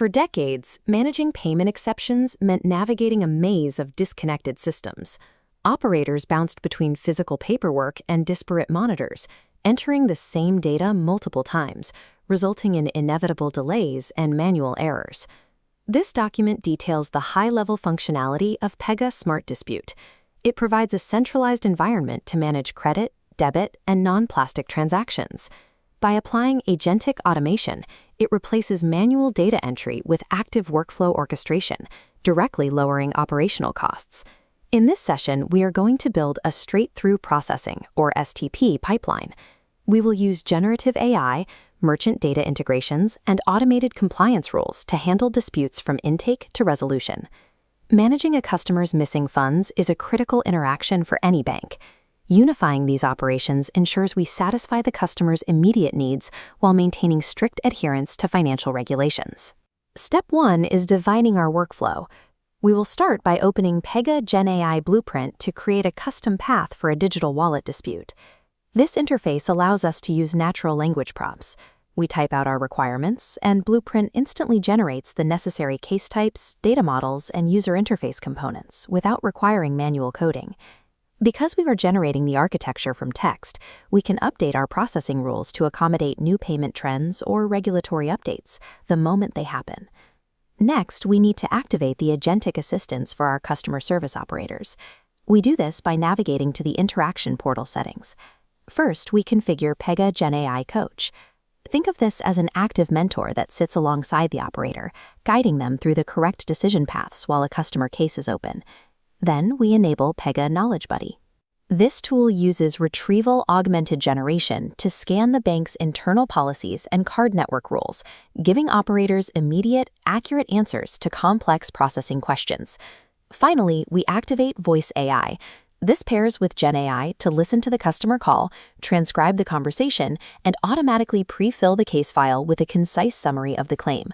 For decades, managing payment exceptions meant navigating a maze of disconnected systems. Operators bounced between physical paperwork and disparate monitors, entering the same data multiple times, resulting in inevitable delays and manual errors. This document details the high-level functionality of Pega Smart Dispute. It provides a centralized environment to manage credit, debit, and non-plastic transactions. By applying agentic automation, it replaces manual data entry with active workflow orchestration, directly lowering operational costs. In this session, we are going to build a straight-through processing, or STP, pipeline. We will use generative AI, merchant data integrations, and automated compliance rules to handle disputes from intake to resolution. Managing a customer's missing funds is a critical interaction for any bank. Unifying these operations ensures we satisfy the customer's immediate needs while maintaining strict adherence to financial regulations. Step 1 is defining our workflow. We will start by opening Pega GenAI Blueprint to create a custom path for a digital wallet dispute. This interface allows us to use natural language prompts. We type out our requirements, and Blueprint instantly generates the necessary case types, data models, and user interface components without requiring manual coding. Because we are generating the architecture from text, we can update our processing rules to accommodate new payment trends or regulatory updates the moment they happen. Next, we need to activate the agentic assistance for our customer service operators. We do this by navigating to the interaction portal settings. First, we configure Pega GenAI Coach. Think of this as an active mentor that sits alongside the operator, guiding them through the correct decision paths while a customer case is open. Then we enable Pega Knowledge Buddy. This tool uses retrieval-augmented generation to scan the bank's internal policies and card network rules, giving operators immediate, accurate answers to complex processing questions. Finally, we activate Voice AI. This pairs with GenAI to listen to the customer call, transcribe the conversation, and automatically pre-fill the case file with a concise summary of the claim.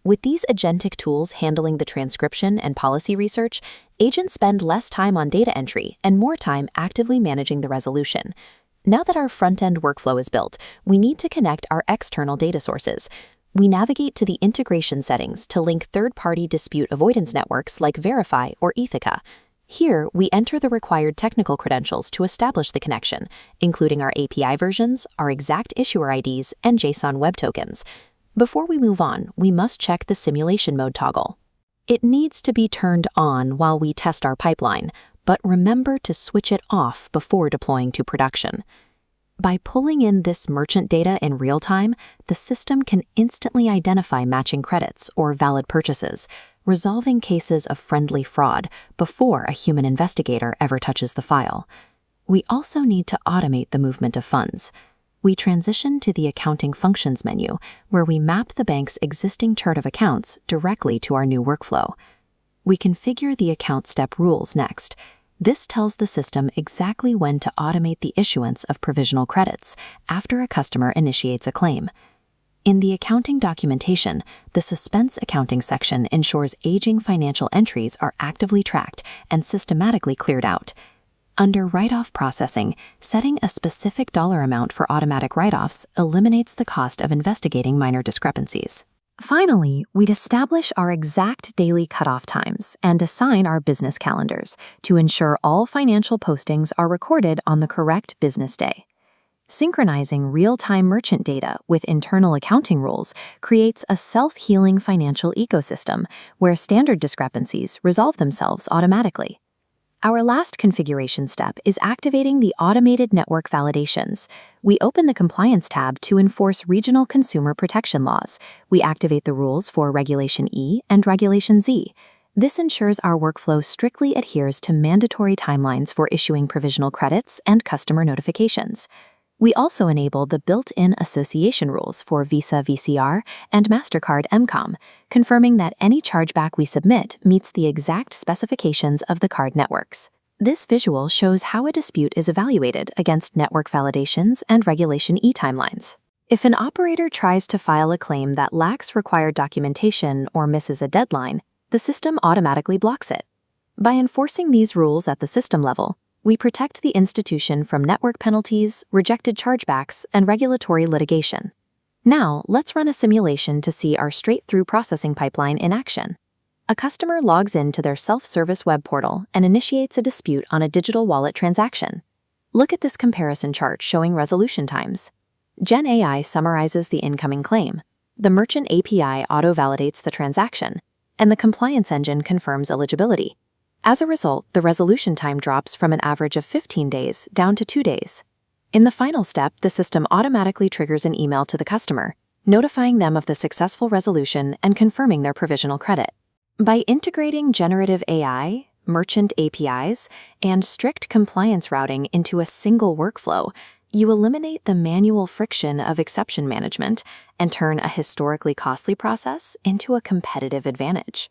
With these agentic tools handling the transcription and policy research, agents spend less time on data entry and more time actively managing the resolution. Now that our front-end workflow is built, we need to connect our external data sources. We navigate to the integration settings to link third-party dispute avoidance networks like Verifi or Ethoca. Here, we enter the required technical credentials to establish the connection, including our API versions, our exact issuer IDs, and JSON Web Tokens. Before we move on, we must check the simulation mode toggle. It needs to be turned on while we test our pipeline, but remember to switch it off before deploying to production. By pulling in this merchant data in real time, the system can instantly identify matching credits or valid purchases, resolving cases of friendly fraud before a human investigator ever touches the file. We also need to automate the movement of funds. We transition to the Accounting Functions menu, where we map the bank's existing chart of accounts directly to our new workflow. We configure the account step rules next. This tells the system exactly when to automate the issuance of provisional credits after a customer initiates a claim. In the accounting documentation, the suspense accounting section ensures aging financial entries are actively tracked and systematically cleared out. Under write-off processing, setting a specific dollar amount for automatic write-offs eliminates the cost of investigating minor discrepancies. Finally, we'd establish our exact daily cutoff times and assign our business calendars to ensure all financial postings are recorded on the correct business day. Synchronizing real-time merchant data with internal accounting rules creates a self-healing financial ecosystem where standard discrepancies resolve themselves automatically. Our last configuration step is activating the automated network validations. We open the Compliance tab to enforce regional consumer protection laws. We activate the rules for Regulation E and Regulation Z. This ensures our workflow strictly adheres to mandatory timelines for issuing provisional credits and customer notifications. We also enable the built-in association rules for Visa VCR and Mastercard MCOM, confirming that any chargeback we submit meets the exact specifications of the card networks. This visual shows how a dispute is evaluated against network validations and Regulation E timelines. If an operator tries to file a claim that lacks required documentation or misses a deadline, the system automatically blocks it. By enforcing these rules at the system level, we protect the institution from network penalties, rejected chargebacks, and regulatory litigation. Now, let's run a simulation to see our straight-through processing pipeline in action. A customer logs into their self-service web portal and initiates a dispute on a digital wallet transaction. Look at this comparison chart showing resolution times. GenAI summarizes the incoming claim. The merchant API auto-validates the transaction, and the compliance engine confirms eligibility. As a result, the resolution time drops from an average of 15 days down to 2 days. In the final step, the system automatically triggers an email to the customer, notifying them of the successful resolution and confirming their provisional credit. By integrating generative AI, merchant APIs, and strict compliance routing into a single workflow, you eliminate the manual friction of exception management and turn a historically costly process into a competitive advantage.